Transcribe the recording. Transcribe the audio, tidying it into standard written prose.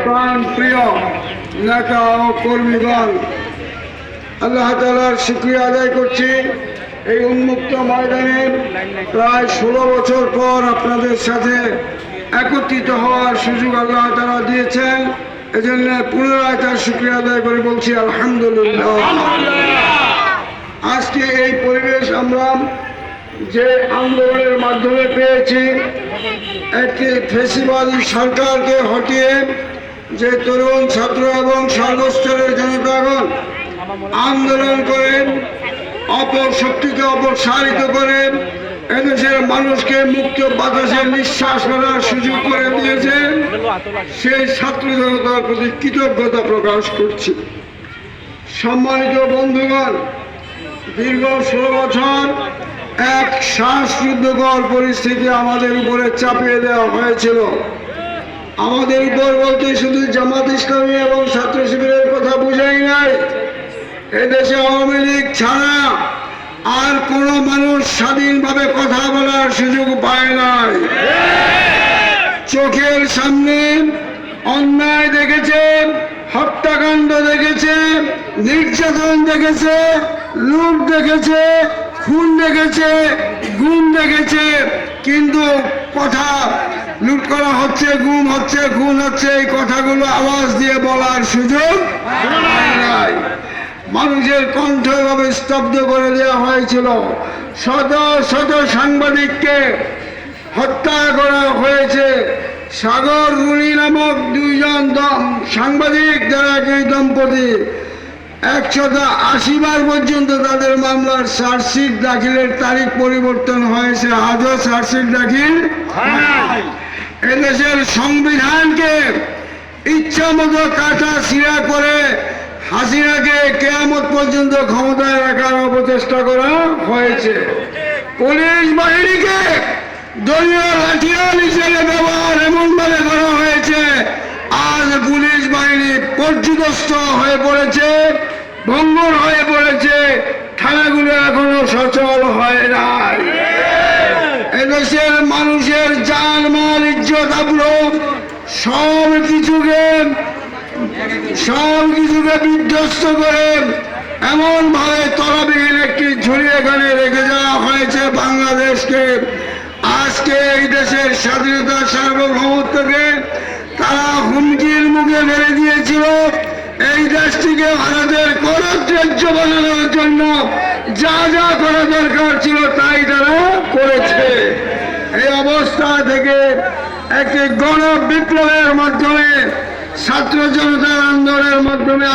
প্রাণ প্রিয় নেতা ও কর্মীগণ, আল্লাহ তাআলার শুকরিয়া আদায় করছি। এই উন্মুক্ত ময়দানে প্রায় 16 বছর পর আপনাদের সাথে একত্রিত হওয়ার সুযোগ আল্লাহ তাআলা দিয়েছেন। এজন্য পুনরায় তার শুকরিয়া আদায় করে বলছি আলহামদুলিল্লাহ। আজকে এই পরিবেশ আমরা যে আন্দোলনের মাধ্যমে পেয়েছি, একটি ফ্যাসিবাদী সরকারকে হটিয়ে যে তরুণ ছাত্র এবং সর্বস্তরের জনতাগণ আন্দোলন করেন, অপশক্তিকে অপসারিত করেন, এদেশের মানুষকে মুক্ত বাতাসে নিঃশ্বাস করার সুযোগ করে দিয়েছেন, সেই ছাত্র জনতার প্রতি কৃতজ্ঞতা প্রকাশ করছি। সম্মানিত বন্ধুগণ, দীর্ঘ 16 বছর এক শ্বাসরুদ্ধকর পরিস্থিতি আমাদের উপরে চাপিয়ে দেওয়া হয়েছিল। আমাদের উপর বলতে শুধু জামাত ইসলামী এবং ছাত্র শিবিরের কথা বুঝাই নাই, এদেশে আওয়ামী লীগ ছাড়া আর কোন মানুষ স্বাধীনভাবে কথা বলার সুযোগ পায় নাই। চোখের সামনে অন্যায় দেখেছে, হত্যাকাণ্ড দেখেছে, নির্যাতন দেখেছে, লুট দেখেছে, খুন দেখেছে, গুম দেখেছে, কিন্তু কথা লুট করা হচ্ছে, গুম হচ্ছে, খুন হচ্ছে, এই কথাগুলো আওয়াজ দিয়ে বলার সুযোগ পায় নাই। মানুষের কণ্ঠ এভাবে স্তব্ধ করে দেওয়া হয়েছিল। শত শত সাংবাদিককে হত্যা করা হয়েছে। সাগর রুনি নামক 2 জন সাংবাদিক, যারা একই দম্পতি, 180 বার পর্যন্ত তাদের মামলার চার্জশিট দাখিলের তারিখ পরিবর্তন হয়েছে, আজও চার্জশিট দাখিল। এদেশের সংবিধানকে ইচ্ছা মতো কাটা ছিঁড়া করে হাসিনাকে কেয়ামত পর্যন্ত ক্ষমতায় রাখার অপচেষ্টা করা হয়েছে। পুলিশ বাহিনীকে দলীয় লাঠিয়াল হিসেবে ব্যবহার এমনভাবে করা হয়েছে, আজ পুলিশ বাহিনী পর্যুদস্ত হয়ে পড়েছে, ভঙ্গুর হয়ে পড়েছে, থানাগুলো এখনো সচল হয় নাই। এদেশের মানুষের জান মাল ইজ্জত আবরু সব কিছুকে বিধ্বস্ত করে এমন ভাবে তলাবিহীন একটি ঝুড়ি এখানে রেখে যাওয়া হয়েছে বাংলাদেশকে। আজকে এই দেশের স্বাধীনতা সার্বভৌমত্বকে তারা হুমকির মুখে ফেলে দিয়েছিল। এই দেশটিকে ভারতের কররাজ্য বানানোর জন্য যা যা করা দরকার ছিল তাই তারা করেছে। এই অবস্থা থেকে একটি গণ বিপ্লবের মাধ্যমে, ছাত্র জনতার আন্দোলনের মাধ্যমে